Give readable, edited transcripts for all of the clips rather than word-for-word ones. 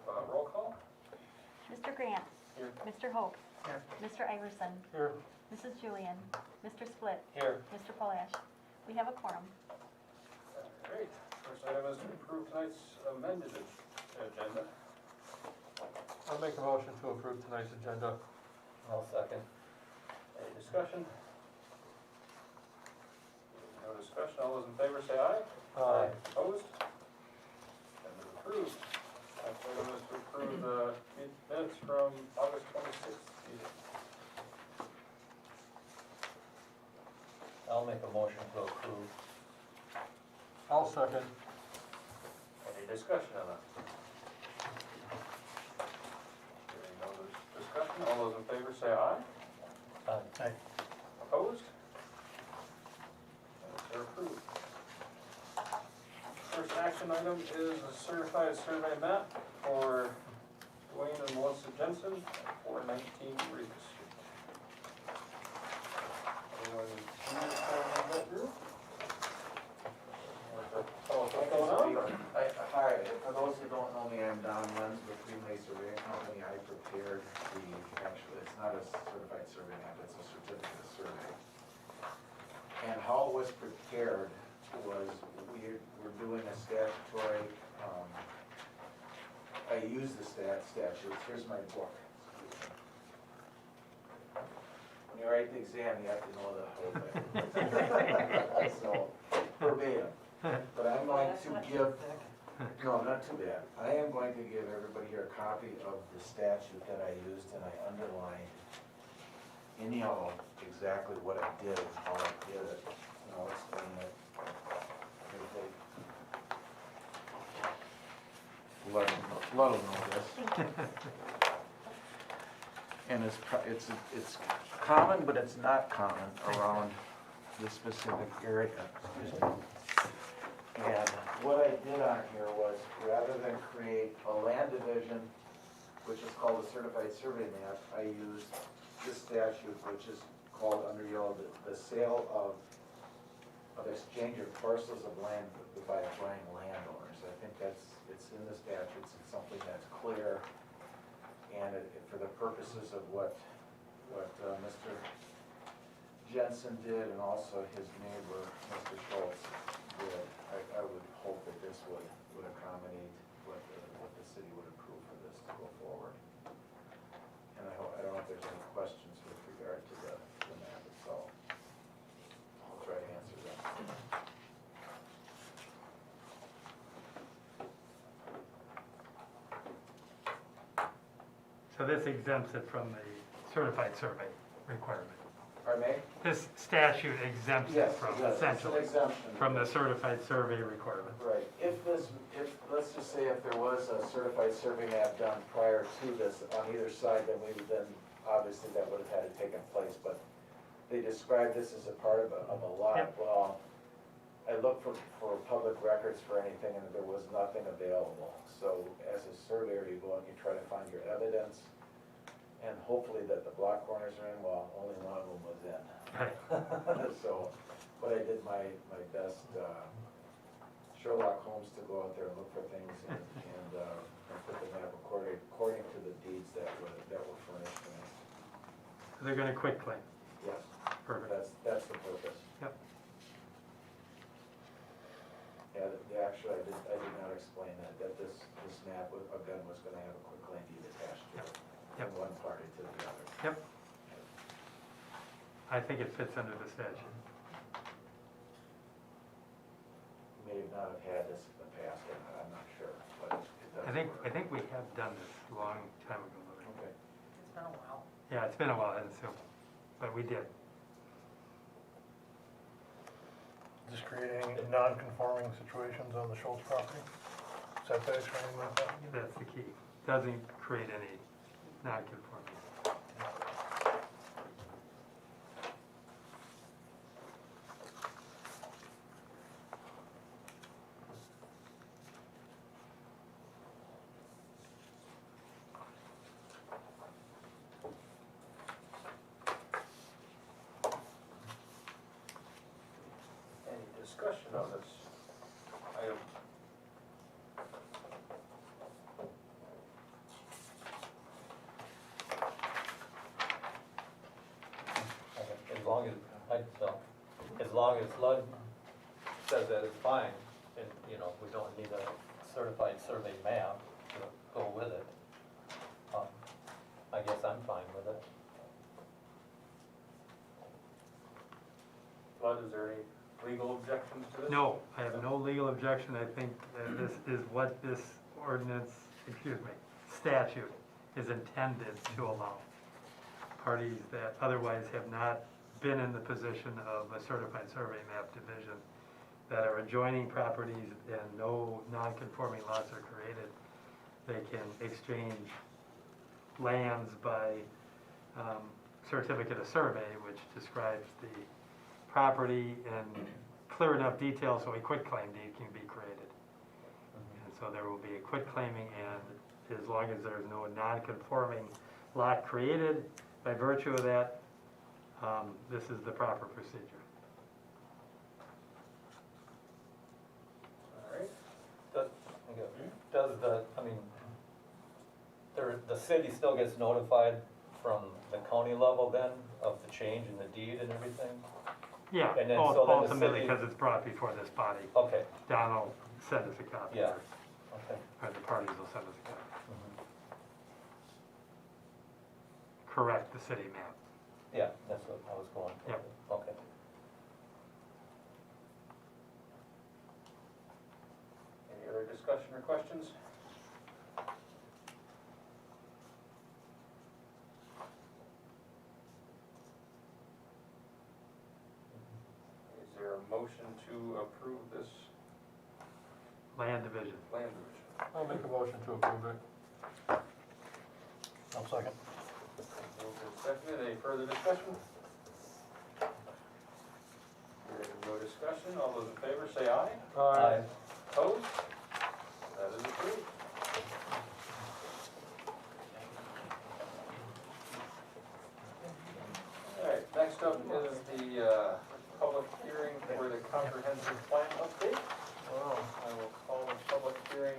have roll call. Mr. Grant. Here. Mr. Hope. Here. Mr. Iverson. Here. Mrs. Julian. Mr. Split. Here. Mr. Polash. We have a quorum. Great. First item is to approve tonight's amended agenda. I'll make a motion to approve tonight's agenda. I'll second. Any discussion? No discussion. All those in favor say aye. Aye. Opposed? That is approved. Next item is to approve the minutes from August 26th meeting. I'll make a motion to approve. I'll second. Any discussion on that? Hearing no discussion, all those in favor say aye. Aye. Opposed? Minutes are approved. First action item is a certified survey map for Dwayne and Melissa Jensen at 419 Reed Street. Anyone see this that group? Tell us what's going on? Hi, for those who don't know me, I'm Don Lenz with Greenway Surveying Company. I prepared actually, it's not a certified survey map, it's a certificate of survey. And how it was prepared was, we're doing a statutory, I use the statutes, here's my book. When you write the exam, you have to know the whole thing. So, verbatim. But I'm going to give, no, not too bad. I am going to give everybody here a copy of the statute that I used, and I underlined in yellow exactly what I did and how I did it. And I'll explain it. Let them know this. And it's common, but it's not common around this specific area. Excuse me. And what I did on here was, rather than create a land division, which is called a certified survey map, I used this statute, which is called under yellow, the sale of exchange of parcels of land by adjoining landowners. I think it's in the statutes, it's something that's clear, and for the purposes of what Mr. Jensen did, and also his neighbor, Mr. Schultz, did, I would hope that this would accommodate what the city would approve for this to go forward. And I don't know if there's any questions with regard to the map itself. I'll try to answer them. So this exempts it from the certified survey requirement. Pardon me? This statute exempts it Yes, from, it does. It's an essentially, exemption. from the certified survey requirement. Right, let's just say if there was a certified survey map done prior to this on either side, then obviously that would have had to taken place, but they described this as a part of a lot. Yep. Well, I looked for public records for anything, and there was nothing available. So as a surveyor, you go and you try to find your evidence, and hopefully that the block corners are in. Well, only one of them was in. So, but I did my best Sherlock Holmes to go out there and look for things and put the map according to the deeds that were furnished to me. They're gonna quit claim. Yes, Perfect. that's the purpose. Yep. Yeah, actually, I did not explain that this map again was gonna have a quick claim deed attached to it. Yep. From one party to the other. Yep. I think it fits under the statute. May not have had this in the past, I'm not sure, but it does. I think we have done this a long time ago. Okay. It's been a while. Yeah, it's been a while, and so, but we did. Just creating non-conforming situations on the Schultz property? Setbacks or anything like that? That's the key. Doesn't create any non-conformity. Any discussion on this item? So, as long as LUD says that it's fine, and, you know, we don't need a certified survey map to go with it, I guess I'm fine with it. Bud, is there any legal objections to this? No, I have no legal objection. I think that this is what this ordinance, statute is intended to allow. Parties that otherwise have not been in the position of a certified survey map division, that are adjoining properties and no non-conforming lots are created, they can exchange lands by certificate of survey, which describes the property in clear enough detail so a quitclaim deed can be created. And so there will be a quitclaiming, and as long as there's no non-conforming lot created by virtue of that, this is the proper procedure. All right. Does the, I mean, the city still gets notified from the county level then of the change in the deed and everything? Yeah, And then, so then the ultimately, city- because it's brought before this body, Okay, Don will send us a copy. yeah, okay. Or the parties will send us a copy. Mhm. Correct the city map. Yeah, that's what I was going for. Yep. Okay. Any other discussion or questions? Is there a motion to approve this Land division. land division? I'll make a motion to approve it. I'll second. Moved and seconded, any further discussion? Hearing no discussion, all those in favor say aye. Aye. Opposed? That is approved. All right, next up is the public hearing for the comprehensive plan update. I will call the public hearing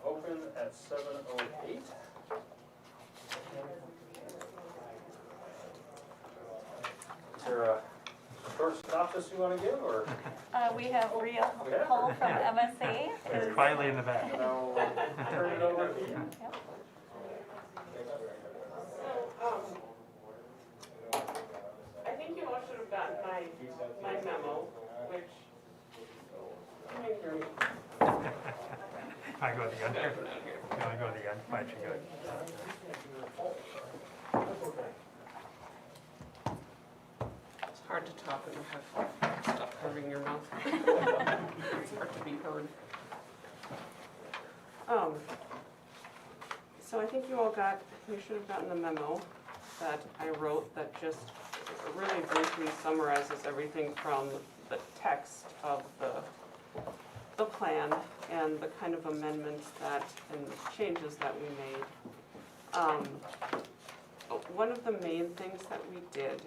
open at 7:08. Is there a short synopsis you want to give, or? We have Rhea We have Hull her. from MSA. It's quietly in the back. And I'll turn it over to you. Yep. I think you all should have gotten my memo, which, you may hear me. I go to the end here. You want to go to the end? Might be good. It's hard to talk when you have stuff covering your mouth. It's hard to be heard. So I think you should have gotten the memo that I wrote that just really briefly summarizes everything from the text of the plan and the kind of amendments that, and changes that we made. One of the main things that we did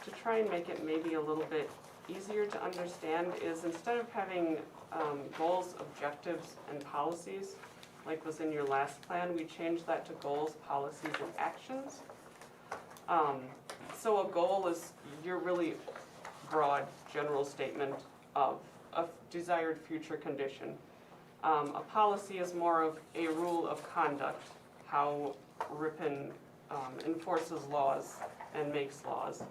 to try and make it maybe a little bit easier to understand is instead of having goals, objectives, and policies, like was in your last plan, we changed that to goals, policies, and actions. So a goal is your really broad, general statement of a desired future condition. A policy is more of a rule of conduct, how Ripon enforces laws and makes laws.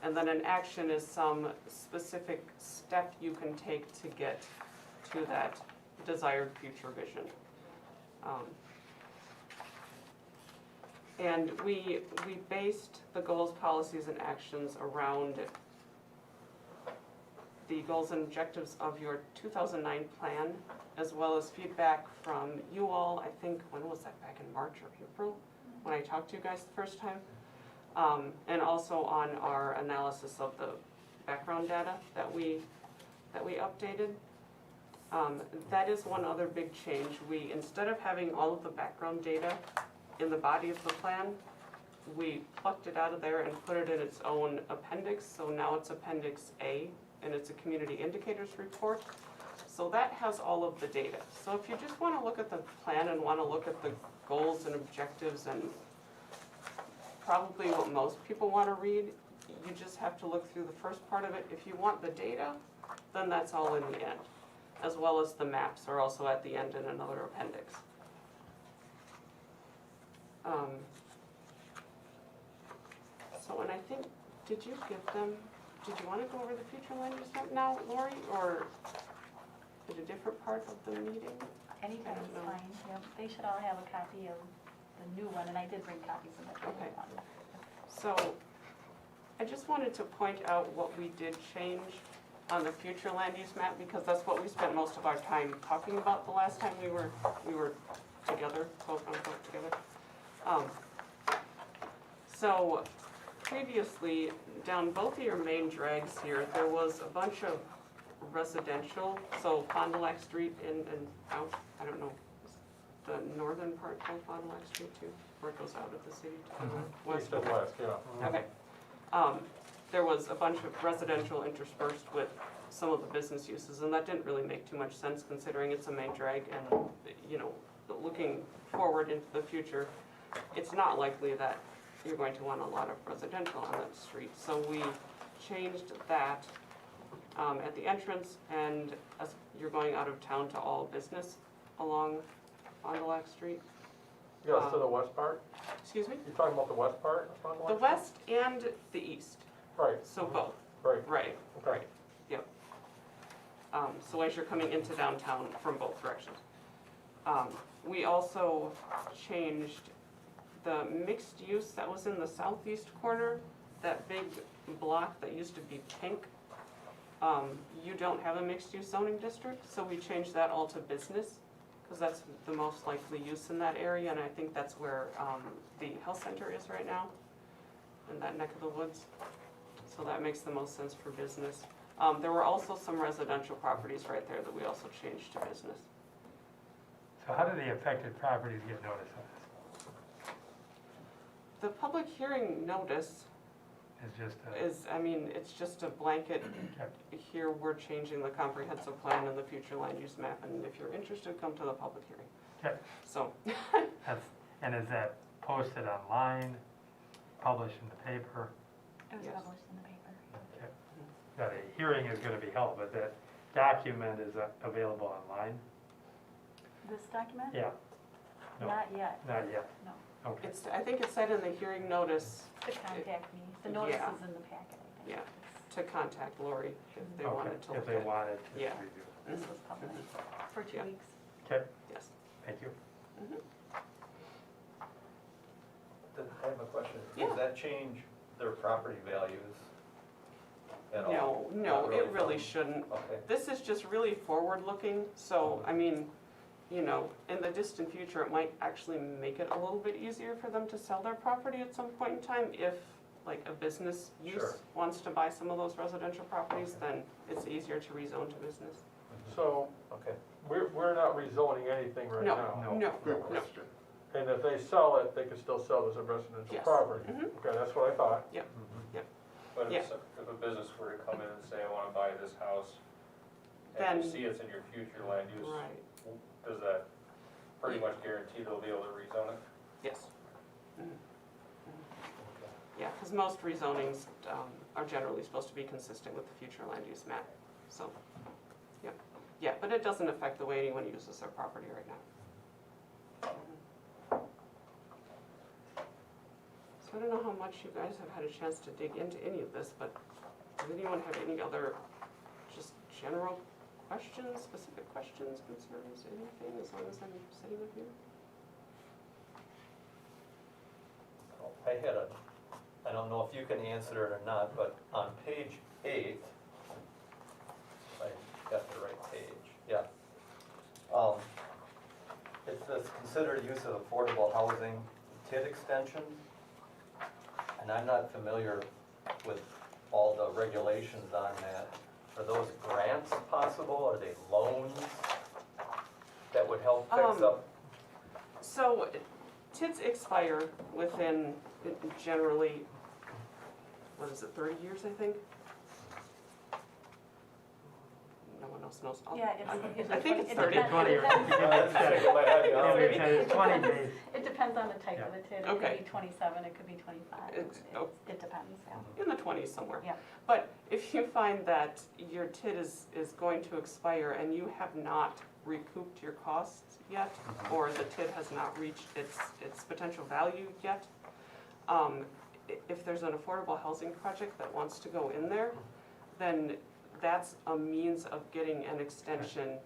And then an action is some specific step you can take to get to that desired future vision. And we based the goals, policies, and actions around the goals and objectives of your 2009 plan, as well as feedback from you all, I think, when was that, back in March or April, when I talked to you guys the first time? And also on our analysis of the background data that we updated. That is one other big change. We, instead of having all of the background data in the body of the plan, we plucked it out of there and put it in its own appendix. So now it's Appendix A, and it's a community indicators report. So that has all of the data. So if you just want to look at the plan and want to look at the goals and objectives and probably what most people want to read, you just have to look through the first part of it. If you want the data, then that's all in the end, as well as the maps are also at the end in another appendix. So, and I think, did you want to go over the future land use map now, Lori, or at a different part of the meeting? Anytime I is don't know. fine, yep. They should all have a copy of the new one, and I did bring copies of the old Okay. one. So, I just wanted to point out what we did change on the future land use map, because that's what we spent most of our time talking about the last time we were together, quote unquote together. So, previously, down both of your main drags here, there was a bunch of residential, so Fond du Lac Street and out, I don't know, is the northern part called Fond du Lac Street too, where it goes out of the city to the west. East and west, yeah. Okay. There was a bunch of residential interspersed with some of the business uses, and that didn't really make too much sense considering it's a main drag and, you know, looking forward into the future, it's not likely that you're going to want a lot of residential on that street. So we changed that at the entrance, and as you're going out of town to all business along Fond du Lac Street. Yes, to the west part? Excuse me? You're talking about the west part? of Fond du Lac The Street? west and the east, Right, so both, right, right, okay. right, yep. So as you're coming into downtown from both directions. We also changed the mixed use that was in the southeast corner, that big block that used to be pink. You don't have a mixed use zoning district, so we changed that all to business, because that's the most likely use in that area, and I think that's where the health center is right now, in that neck of the woods. So that makes the most sense for business. There were also some residential properties right there that we also changed to business. So how do the affected properties get notice of this? The public hearing notice It's just a, is, I mean, it's just a blanket, okay. here we're changing the comprehensive plan and the future land use map, and if you're interested, come to the public hearing. Okay. So, That's, and is that posted online, published in the paper? It was Yes. published in the paper. Okay. Now, the hearing is gonna be held, but that document is available online? This document? Yeah. No, Not yet, not yet. no. Okay. it's, I think it said in the hearing notice To contact me. The notice Yeah. is in the packet, I think. Yeah. It's- to contact Lori if they Okay, wanted to look if they at it. wanted to Yeah. review. This was published for 2 Yeah. weeks. Okay, Yes. thank you. I have a question. Yeah. Does that change their property values at all? No, Not no, it really from- shouldn't. Okay, This is just really forward-looking, so, I mean, you know, in the distant future, it might actually make it a little bit easier for them to sell their property at some point in time if, like, a business use Sure. wants to buy some of those residential properties, then it's easier to rezone to business. So, okay. we're not rezoning anything right No, now? No. no, Good no, question. And if they sell it, they could still sell it as a residential Yes. property? Mhm. Okay, that's what I thought. But Yeah. if a business were to come in and say, I wanna buy this house, and Then- you see it's in your future land use, right, does that pretty much guarantee they'll be able to rezone it? yes. Mhm. Yeah, because most rezonings are generally supposed to be consistent with the future land use map, so, yeah. Yeah, but it doesn't affect the way anyone uses their property right now. So I don't know how much you guys have had a chance to dig into any of this, but does anyone have any other just general questions, specific questions, concerns, anything, as long as I'm sitting with you? I don't know if you can answer it or not, but on page 8, I got the right page, yeah. It says consider use of affordable housing TID extension. And I'm not familiar with all the regulations on that. Are those grants possible? Are they loans that would help fix up? So, TIDs expire within generally, what is it, 30 years, I think? No one else knows. Yeah, it's usually I think 20 it's it 30. depends- 20 it or- depends- That's the second I had, Yeah, yeah. we said it's 20 days. It depends on the type of the TID. It could Okay. be 27, it could be 25. Oh. It depends, yeah. In the 20s somewhere. Yeah. But if you find that your TID is going to expire and you have not recouped your costs yet, or the TID has not reached its potential value yet, if there's an affordable housing project that wants to go in there, then that's a means of getting an extension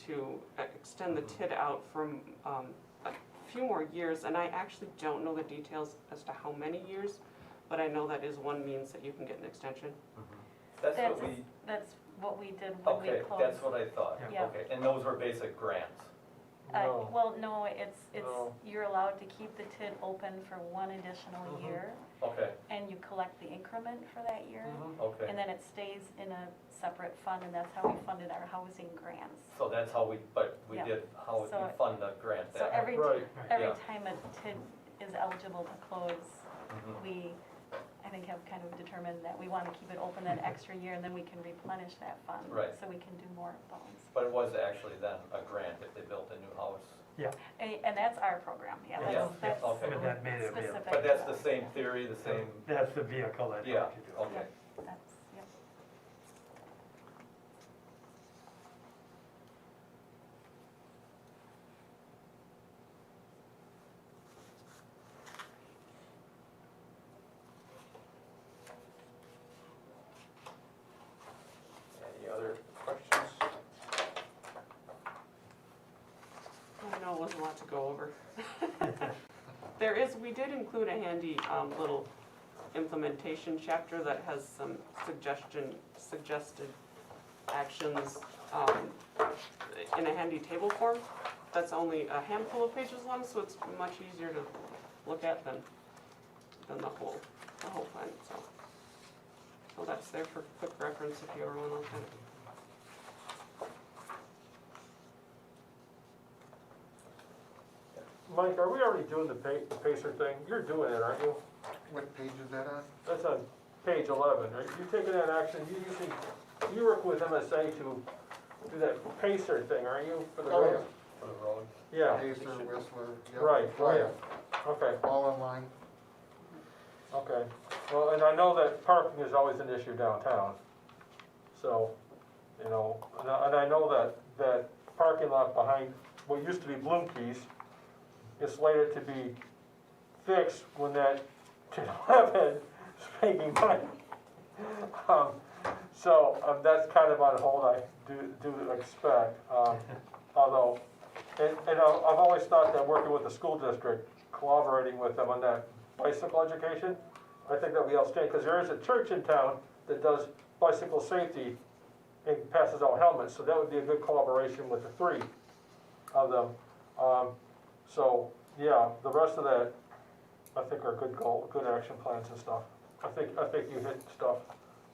to extend the TID out from a few more years. And I actually don't know the details as to how many years, but I know that is one means that you can get an extension. That's what we, That's what we did when we okay, closed. that's what I thought. Yeah. Okay, and those were basic grants. No. Well, no, it's, No. you're allowed to keep the TID open for one additional year, Okay, and you collect the increment for that year, okay. and then it stays in a separate fund, and that's how we funded our housing grants. So that's how we, but we Yeah. did, how we So- fund the grant So that. every Right. Yeah. time a TID is eligible to close, Mhm. we, I think, have kind of determined that we want to keep it open that extra year, and then we can replenish that fund. Right. So we can do more of those. But it was actually then a grant if they built a new house. And that's our program, yeah, Yeah, that's okay. But that made it available. specific. But that's the same theory, the same, That's the vehicle that yeah, helped you do it. okay. That's, yep. Any other questions? I know it was a lot to go over. We did include a handy little implementation chapter that has some suggested actions in a handy table form. That's only a handful of pages long, so it's much easier to look at than the whole plan, so. So that's there for quick reference if you ever want to look at it. Mike, are we already doing the Pacer thing? You're doing it, aren't you? What page is that on? That's on page 11, right? You taking that action, you work with MSA to do that Pacer thing, aren't you, for the Oh, roads? For the road? Yeah, Pacer, Whistler, yep. right, Oh, right, yeah. okay, All online. okay. Well, and I know that parking is always an issue downtown, so, you know, and I know that parking lot behind what used to be Bloomkeys is slated to be fixed when that 10-11 is making money. So that's kind of on hold, I do expect. Although, and I've always thought that working with the school district, collaborating with them on that bicycle education, I think that we outstanding, because there is a church in town that does bicycle safety and passes out helmets, so that would be a good collaboration with the three of them. So, yeah, the rest of that, I think are good action plans and stuff. I think you hit stuff.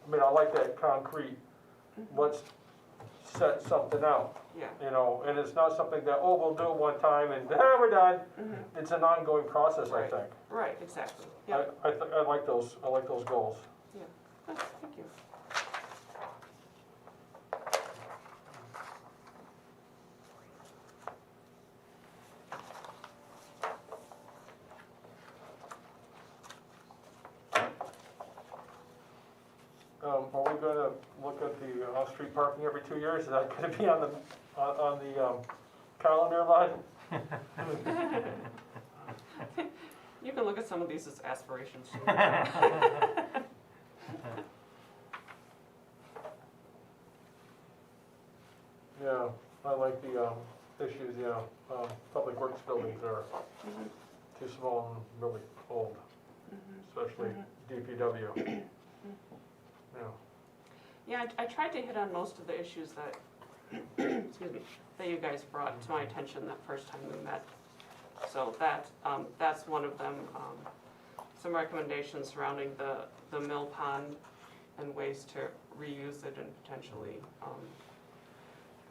I mean, I like that concrete, let's set something out, Yeah. you know, and it's not something that, oh, we'll do it one time and, we're done. Mm-hmm. It's an ongoing process, I Right. think. Right, exactly. Yeah. I like those goals. Thank you. Are we gonna look at the off-street parking every 2 years? Is that gonna be on the calendar line? You can look at some of these as aspirations. Yeah, I like the issues, yeah. Public works buildings are too small and really old, especially DPW. Yeah. Yeah, I tried to hit on most of the issues that, excuse me, that you guys brought to my attention that first time we met. So that's one of them. Some recommendations surrounding the mill pond and ways to reuse it and potentially,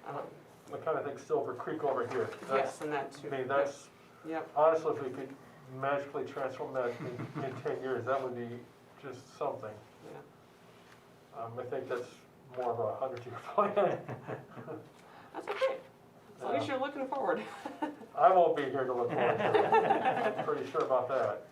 I kinda think Silver Creek over here. yes, and that too. I mean, that's, Yep, honestly, if we could magically transform that in 10 years, that would be just something. yeah, I think that's more of a 100-year plan. that's okay. As long as you're looking forward. I won't be here to look forward to it. I'm pretty sure about that.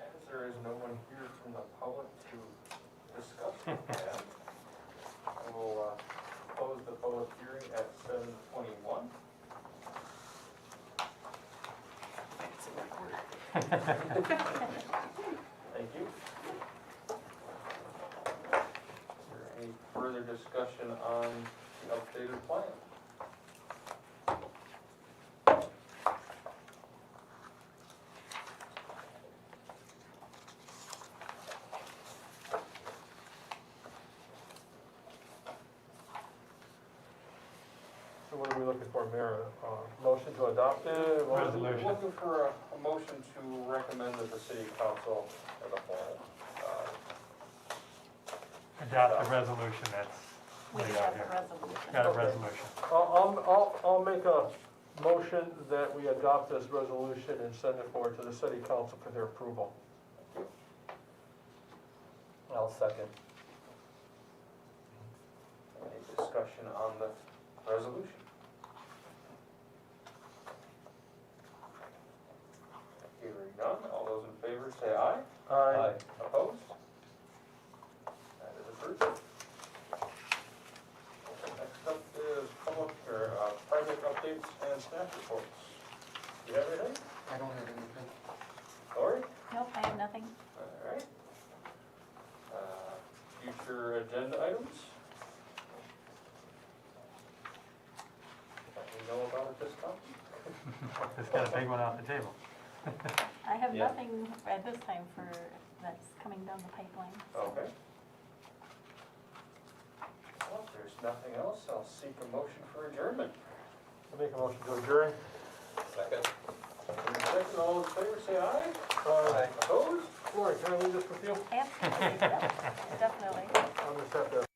As there is no one here from the public to discuss the plan, I will close the public hearing at 7:21. Thank you. Is there any further discussion on the updated plan? So what are we looking for, Mayor? Motion to adopt it? Resolution. Looking for a motion to recommend that the city council as a whole, Adopt the resolution that's We laid have out the here. resolution. Got a resolution. I'll make a motion that we adopt this resolution and send it forward to the city council for their approval. I'll second. any discussion on the resolution? Hearing none, all those in favor say aye. Aye. Opposed? That is approved. Next up is project updates and staff reports. Do you have anything? I don't have anything. Lori? Nope, I have nothing. All right. Future agenda items? That we know about at this time? Just got a big one off the table. I have Yeah. nothing at this time for, that's coming down the pipeline. Okay. Well, if there's nothing else, I'll seek a motion for adjournment. I'll make a motion to adjourn. Second. In second, all in favor, say aye. Aye. Opposed? Lori, can I leave this with you? Absolutely, yeah, definitely. I'll just have to